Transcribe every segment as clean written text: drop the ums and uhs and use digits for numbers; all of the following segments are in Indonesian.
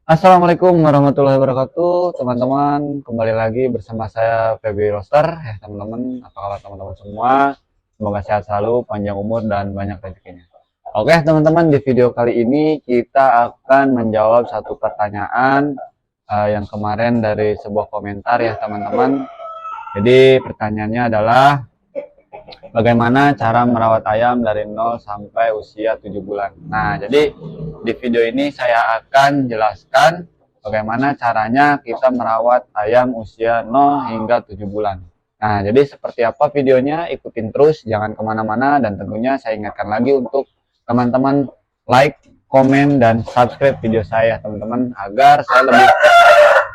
Assalamualaikum warahmatullahi wabarakatuh, teman-teman. Kembali lagi bersama saya Feby Roster. Ya, teman-teman, apa kabar teman-teman semua? Semoga sehat selalu, panjang umur dan banyak rezekinya. Oke, teman-teman, di video kali ini kita akan menjawab satu pertanyaan yang kemarin dari sebuah komentar ya, teman-teman. Jadi pertanyaannya adalah bagaimana cara merawat ayam dari 0 sampai usia 7 bulan. Nah, jadi di video ini saya akan jelaskan bagaimana caranya kita merawat ayam usia 0 hingga 7 bulan. Nah, jadi seperti apa videonya, ikutin terus, jangan kemana-mana, dan tentunya saya ingatkan lagi untuk teman-teman like, komen, dan subscribe video saya, teman-teman, agar saya lebih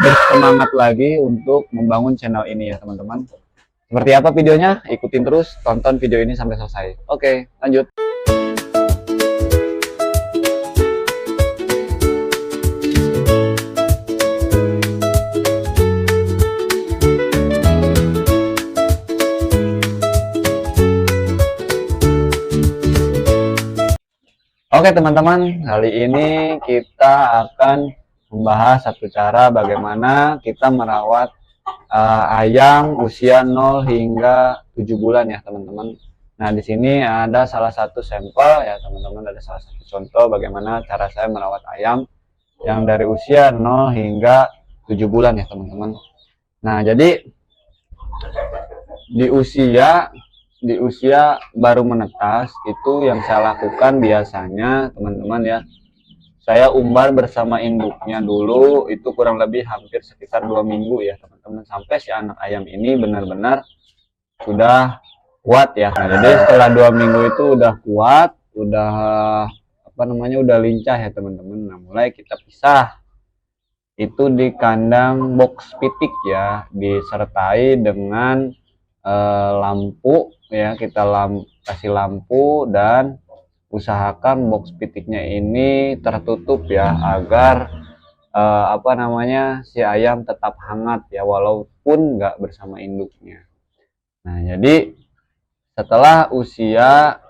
bersemangat lagi untuk membangun channel ini ya, teman-teman. Seperti apa videonya? Ikutin terus, tonton video ini sampai selesai. Oke, lanjut. Oke teman-teman, kali ini kita akan membahas satu cara bagaimana kita merawat ayam usia 0 hingga 7 bulan ya teman-teman. Nah, di sini ada salah satu sampel ya teman-teman, ada salah satu contoh bagaimana cara saya merawat ayam yang dari usia 0 hingga 7 bulan ya teman-teman. Nah, jadi di usia baru menetas itu yang saya lakukan biasanya teman-teman ya, saya umbar bersama induknya dulu, itu kurang lebih hampir sekitar 2 minggu ya teman-teman, sampai si anak ayam ini benar-benar sudah kuat ya. Nah, jadi setelah 2 minggu itu udah kuat, udah udah lincah ya teman-teman. Nah, mulai kita pisah itu di kandang box pitik ya, disertai dengan lampu ya, kita kasih lampu, dan usahakan box pitiknya ini tertutup ya, agar si ayam tetap hangat ya, walaupun nggak bersama induknya. Nah, jadi setelah usia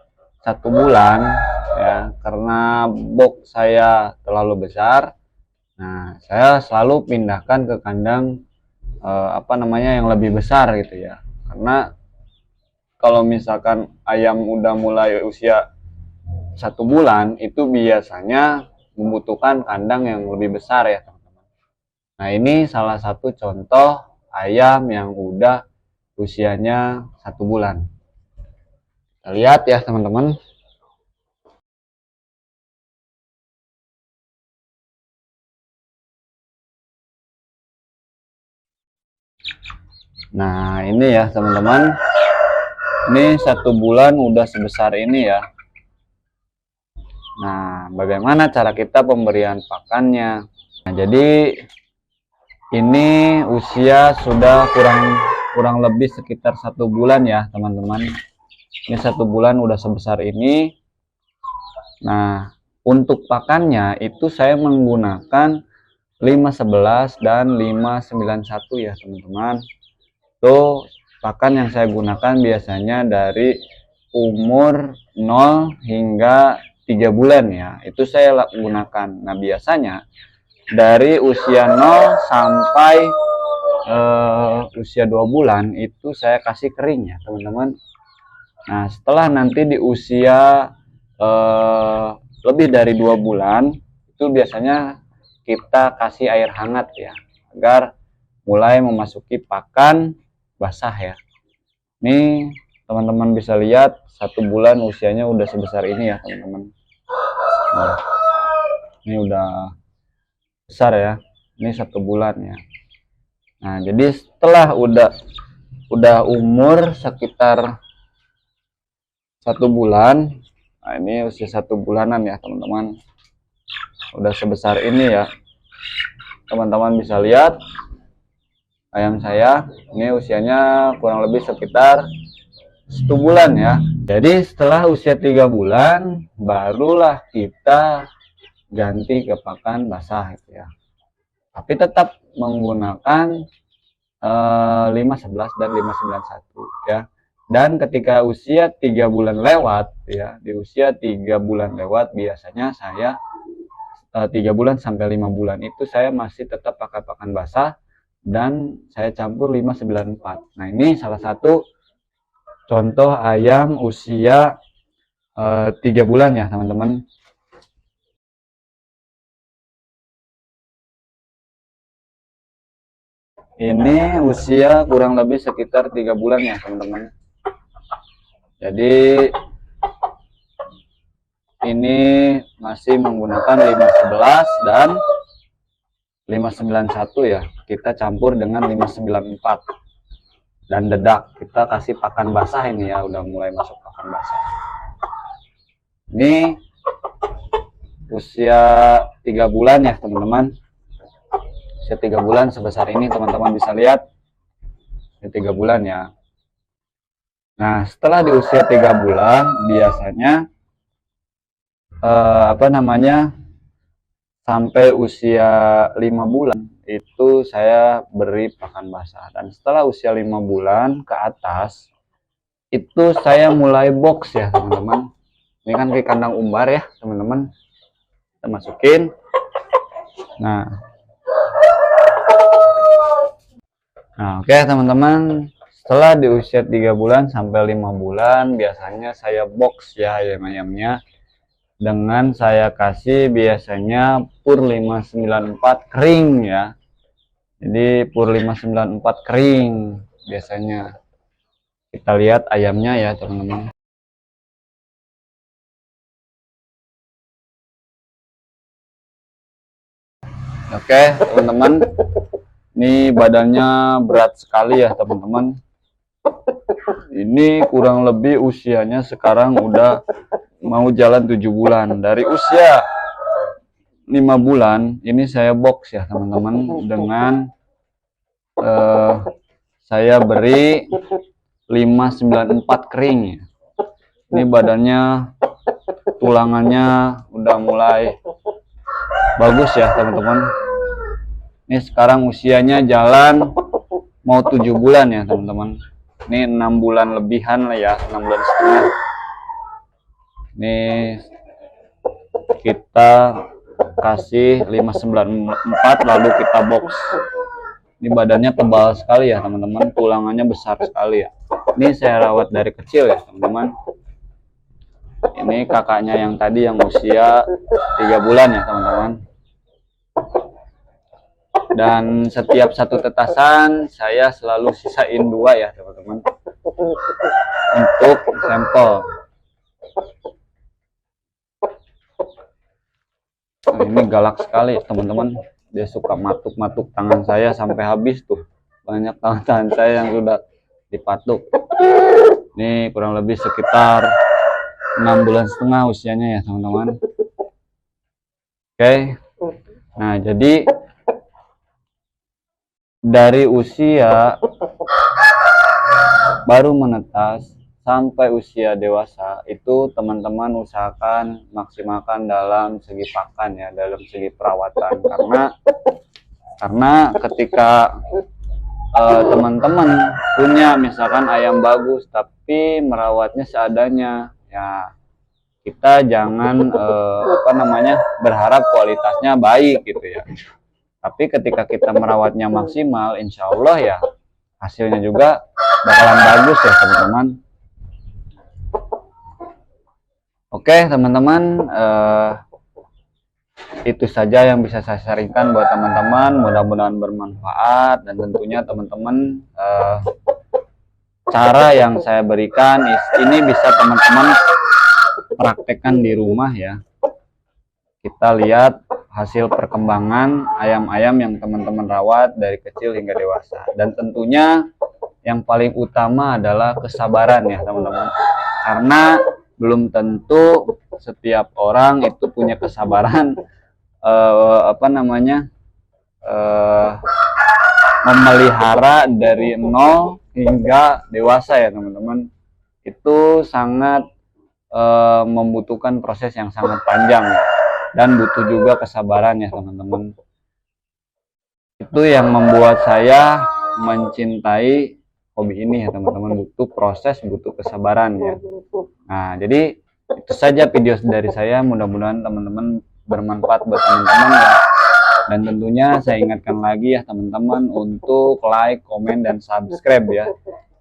1 bulan ya, karena box saya terlalu besar, nah saya selalu pindahkan ke kandang yang lebih besar gitu ya, karena kalau misalkan ayam udah mulai usia 1 bulan itu biasanya membutuhkan kandang yang lebih besar ya teman-teman. Nah, ini salah satu contoh ayam yang udah usianya 1 bulan. Kita lihat ya teman-teman. Nah, ini ya teman-teman, ini 1 bulan udah sebesar ini ya. Nah, bagaimana cara kita pemberian pakannya? Nah, jadi ini usia sudah kurang lebih sekitar 1 bulan ya teman-teman. Ini 1 bulan udah sebesar ini. Nah, untuk pakannya itu saya menggunakan 511 dan 591 ya teman-teman. Itu pakan yang saya gunakan biasanya dari umur 0 hingga 3 bulan ya, itu saya gunakan. Nah, biasanya dari usia 0 sampai usia 2 bulan itu saya kasih kering ya teman-teman. Nah, setelah nanti di usia lebih dari 2 bulan itu biasanya kita kasih air hangat ya, agar mulai memasuki pakan basah ya. Ini teman-teman bisa lihat 1 bulan usianya udah sebesar ini ya teman-teman. Nah, ini udah besar ya, ini 1 bulan ya. Nah, jadi setelah udah umur sekitar 1 bulan, nah ini usia 1 bulanan ya teman-teman, udah sebesar ini ya. Teman-teman bisa lihat ayam saya ini usianya kurang lebih sekitar 1 bulan ya. Jadi setelah usia 3 bulan barulah kita ganti ke pakan basah gitu ya, tapi tetap menggunakan 511 dan 591 ya. Dan ketika usia 3 bulan lewat ya, di usia 3 bulan lewat biasanya saya 3 bulan sampai 5 bulan itu saya masih tetap pakai pakan basah dan saya campur 594. Nah, ini salah satu contoh ayam usia 3 bulan ya teman-teman. Ini usia kurang lebih sekitar 3 bulan ya teman-teman. Jadi ini masih menggunakan 511 dan 591 ya. Kita campur dengan 594. Dan dedak kita kasih pakan basah ini ya, udah mulai masuk pakan basah. Ini usia 3 bulan ya teman-teman. Usia 3 bulan sebesar ini teman-teman bisa lihat. Usia 3 bulan ya. Nah, setelah di usia 3 bulan biasanya sampai usia 5 bulan itu saya beri pakan basah. Dan setelah usia 5 bulan ke atas itu saya mulai box ya teman-teman. Ini kan kayak kandang umbar ya teman-teman. Kita masukin. Nah, oke teman-teman, setelah di usia 3 bulan sampai 5 bulan biasanya saya box ya ayam-ayamnya dengan saya kasih biasanya pur 594 kering ya. Jadi pur 594 kering biasanya. Kita lihat ayamnya ya teman-teman. Oke teman-teman, ini badannya berat sekali ya teman-teman. Ini kurang lebih usianya sekarang udah mau jalan 7 bulan. Dari usia 5 bulan ini saya box ya teman-teman dengan saya beri 594 kering ya. Ini badannya, tulangannya udah mulai bagus ya teman-teman. Ini sekarang usianya jalan mau 7 bulan ya teman-teman. Ini 6 bulan lebihan lah ya, 6 bulan setengah. Ini kita kasih 594 lalu kita box. Ini badannya tebal sekali ya teman-teman, tulangannya besar sekali ya. Ini saya rawat dari kecil ya teman-teman. Ini kakaknya yang tadi yang usia 3 bulan ya teman-teman. Dan setiap satu tetasan saya selalu sisain 2 ya teman-teman untuk sampel. Nah, ini galak sekali teman-teman, dia suka matuk-matuk tangan saya sampai habis tuh. Banyak tangan saya yang sudah dipatuk. Ini kurang lebih sekitar 6 bulan setengah usianya ya teman-teman. Oke. Nah, jadi dari usia baru menetas sampai usia dewasa itu teman-teman usahakan maksimalkan dalam segi pakan ya, dalam segi perawatan, karena ketika teman-teman punya misalkan ayam bagus tapi merawatnya seadanya ya, kita jangan berharap kualitasnya baik gitu ya. Tapi ketika kita merawatnya maksimal, insya Allah ya hasilnya juga bakalan bagus ya teman-teman. Oke teman-teman, itu saja yang bisa saya sharingkan buat teman-teman. Mudah-mudahan bermanfaat dan tentunya teman-teman cara yang saya berikan ini bisa teman-teman praktekkan di rumah ya. Kita lihat hasil perkembangan ayam-ayam yang teman-teman rawat dari kecil hingga dewasa. Dan tentunya yang paling utama adalah kesabaran ya teman-teman. Karena belum tentu setiap orang itu punya kesabaran memelihara dari nol hingga dewasa ya teman-teman. Itu sangat membutuhkan proses yang sangat panjang ya. Dan butuh juga kesabaran ya teman-teman. Itu yang membuat saya mencintai hobi ini ya teman-teman. Butuh proses, butuh kesabaran ya. Nah, jadi itu saja video dari saya. Mudah-mudahan teman-teman bermanfaat buat teman-teman ya. Dan tentunya saya ingatkan lagi ya teman-teman untuk like, komen, dan subscribe ya.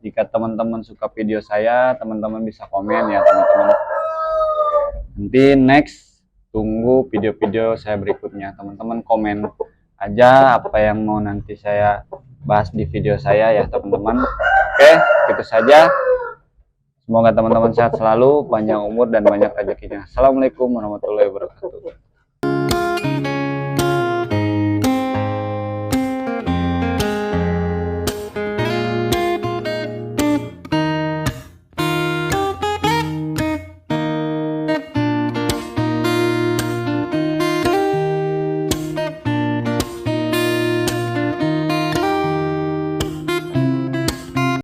Jika teman-teman suka video saya, teman-teman bisa komen ya teman-teman. Nanti next tunggu video-video saya berikutnya. Teman-teman komen aja apa yang mau nanti saya bahas di video saya ya teman-teman. Oke, itu saja. Semoga teman-teman sehat selalu, panjang umur dan banyak rezekinya. Assalamualaikum warahmatullahi wabarakatuh.